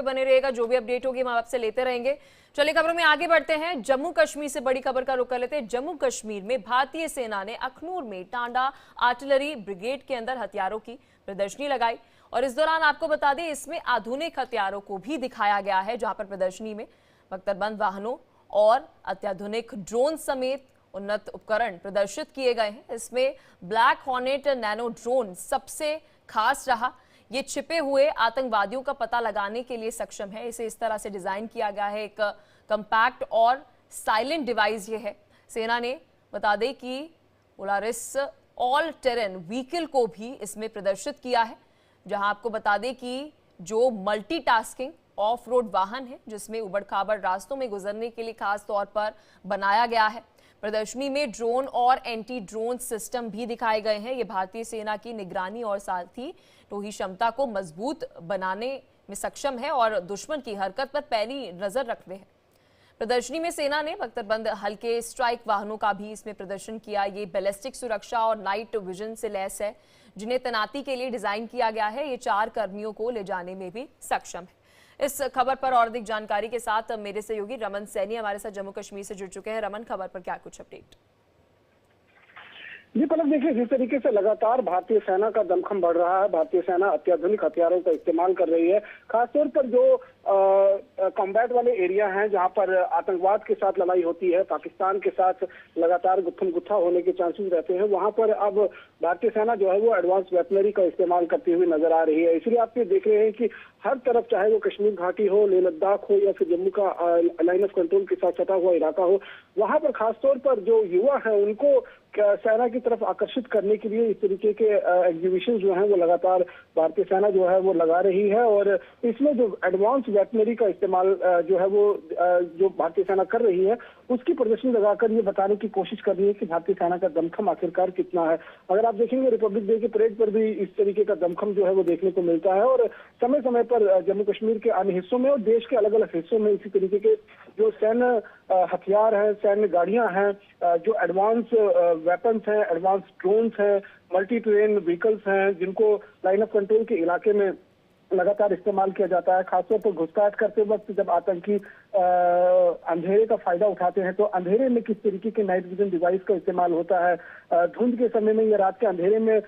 बने रहेगा, जो भी अपडेट होगी हम आपसे लेते रहेंगे। चलिए खबरों में आगे बढ़ते हैं। जम्मू कश्मीर से बड़ी खबर का रुख कर लेते हैं। जम्मू कश्मीर में भारतीय सेना ने अखनूर में टांडा आर्टिलरी ब्रिगेड के अंदर हथियारों की प्रदर्शनी लगाई और इस दौरान आपको बता दें इसमें आधुनिक हथियारों को भी दिखाया गया है, जहां पर प्रदर्शनी में बख्तरबंद वाहनों और अत्याधुनिक ड्रोन समेत उन्नत उपकरण प्रदर्शित किए गए हैं। इसमें ब्लैक हॉर्नेट नैनो ड्रोन सबसे खास रहा। ये छिपे हुए आतंकवादियों का पता लगाने के लिए सक्षम है। इसे इस तरह से डिजाइन किया गया है, एक कंपैक्ट और साइलेंट डिवाइस ये है। सेना ने बता दें कि पोलारिस ऑल टेरेन व्हीकल को भी इसमें प्रदर्शित किया है, जहां आपको बता दें कि जो मल्टीटास्किंग ऑफ रोड वाहन है, जिसमें उबड़ खाबड़ रास्तों में गुजरने के लिए खास तौर पर बनाया गया है। प्रदर्शनी में ड्रोन और एंटी ड्रोन सिस्टम भी दिखाए गए हैं। ये भारतीय सेना की निगरानी और साथ ही टोही क्षमता को मजबूत बनाने में सक्षम है और दुश्मन की हरकत पर पैनी नजर रखते हैं। प्रदर्शनी में सेना ने बख्तरबंद हल्के स्ट्राइक वाहनों का भी इसमें प्रदर्शन किया। ये बैलिस्टिक सुरक्षा और नाइट विजन से लैस है, जिन्हें तैनाती के लिए डिजाइन किया गया है। ये 4 कर्मियों को ले जाने में भी सक्षम है। इस खबर पर और अधिक जानकारी के साथ मेरे सहयोगी रमन सैनी हमारे साथ जम्मू कश्मीर से जुड़ चुके हैं। रमन, खबर पर क्या कुछ अपडेट? जी पलक, देखिए जिस तरीके से लगातार भारतीय सेना का दमखम बढ़ रहा है, भारतीय सेना अत्याधुनिक हथियारों का इस्तेमाल कर रही है। खासतौर पर जो कॉम्बैट वाले एरिया हैं जहां पर आतंकवाद के साथ लड़ाई होती है, पाकिस्तान के साथ लगातार गुत्थम गुत्था होने के चांसेस रहते हैं, वहां पर अब भारतीय सेना जो है वो एडवांस वेपनरी का इस्तेमाल करती हुई नजर आ रही है। इसलिए आप ये देख रहे हैं कि हर तरफ, चाहे वो कश्मीर घाटी हो, लेह लद्दाख हो या फिर जम्मू का लाइन ऑफ कंट्रोल के साथ सटा हुआ इलाका हो, वहां पर खासतौर पर जो युवा है उनको सेना की तरफ आकर्षित करने के लिए इस तरीके के एग्जीबिशन जो हैं वो लगातार भारतीय सेना जो है वो लगा रही है। और इसमें जो एडवांस वेपनरी का इस्तेमाल जो है वो जो भारतीय सेना कर रही है उसकी प्रदर्शनी लगाकर ये बताने की कोशिश कर रही है कि भारतीय सेना का दमखम आखिरकार कितना है। अगर आप देखेंगे रिपब्लिक डे के परेड पर भी इस तरीके का दमखम जो है वो देखने को मिलता है और समय समय पर जम्मू कश्मीर के अन्य हिस्सों में और देश के अलग अलग हिस्सों में इसी तरीके के जो सैन्य हथियार हैं, सैन्य गाड़ियां हैं, जो एडवांस वेपन्स हैं, एडवांस ड्रोन्स हैं, मल्टी ट्रेन व्हीकल्स हैं, जिनको लाइन ऑफ कंट्रोल के इलाके में लगातार इस्तेमाल किया जाता है। खासतौर पर घुसपैठ करते वक्त जब आतंकी अंधेरे का फायदा उठाते हैं तो अंधेरे में किस तरीके के नाइट विजन डिवाइस का इस्तेमाल होता है। धुंध के समय में या रात के अंधेरे में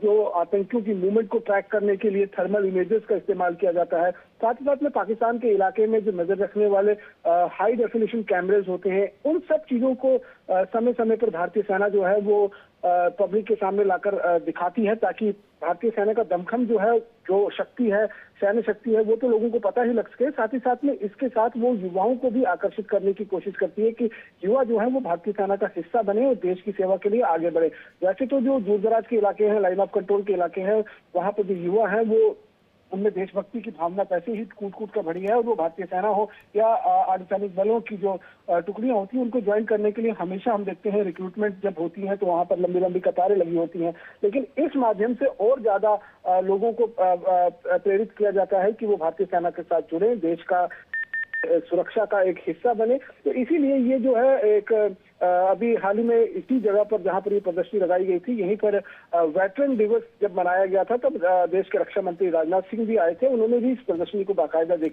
जो आतंकियों की मूवमेंट को ट्रैक करने के लिए थर्मल इमेजेस का इस्तेमाल किया जाता है। साथ ही साथ में पाकिस्तान के इलाके में जो नजर रखने वाले हाई डेफिनेशन कैमरेज होते हैं, उन सब चीजों को समय समय पर भारतीय सेना जो है वो पब्लिक के सामने लाकर दिखाती है, ताकि भारतीय सेना का दमखम जो है, जो शक्ति है, सैन्य शक्ति है, वो तो लोगों को पता ही लग सके। साथ ही साथ में इसके साथ वो युवाओं को भी आकर्षित करने की कोशिश करती है कि युवा जो है वो भारतीय सेना का हिस्सा बने और देश की सेवा के लिए आगे बढ़े। वैसे तो जो दूर दराज के इलाके हैं, लाइन ऑफ कंट्रोल के इलाके हैं, वहां पर जो युवा है वो उनमें देशभक्ति की भावना पैसे ही कूद कूद कर भरी है और वो भारतीय सेना हो या अर्धसैनिक बलों की जो टुकड़ियां होती हैं उनको ज्वाइन करने के लिए हमेशा हम देखते हैं रिक्रूटमेंट जब होती है तो वहां पर लंबी लंबी कतारें लगी होती हैं। लेकिन इस माध्यम से और ज्यादा लोगों को प्रेरित किया जाता है कि वो भारतीय सेना के साथ जुड़े, देश का सुरक्षा का एक हिस्सा बने। तो इसीलिए ये जो है एक अभी हाल ही में इसी जगह पर जहां पर ये प्रदर्शनी लगाई गई थी, यहीं पर वेटरन दिवस जब मनाया गया था तब देश के रक्षा मंत्री राजनाथ सिंह भी आए थे। उन्होंने भी इस प्रदर्शनी को बाकायदा देखा।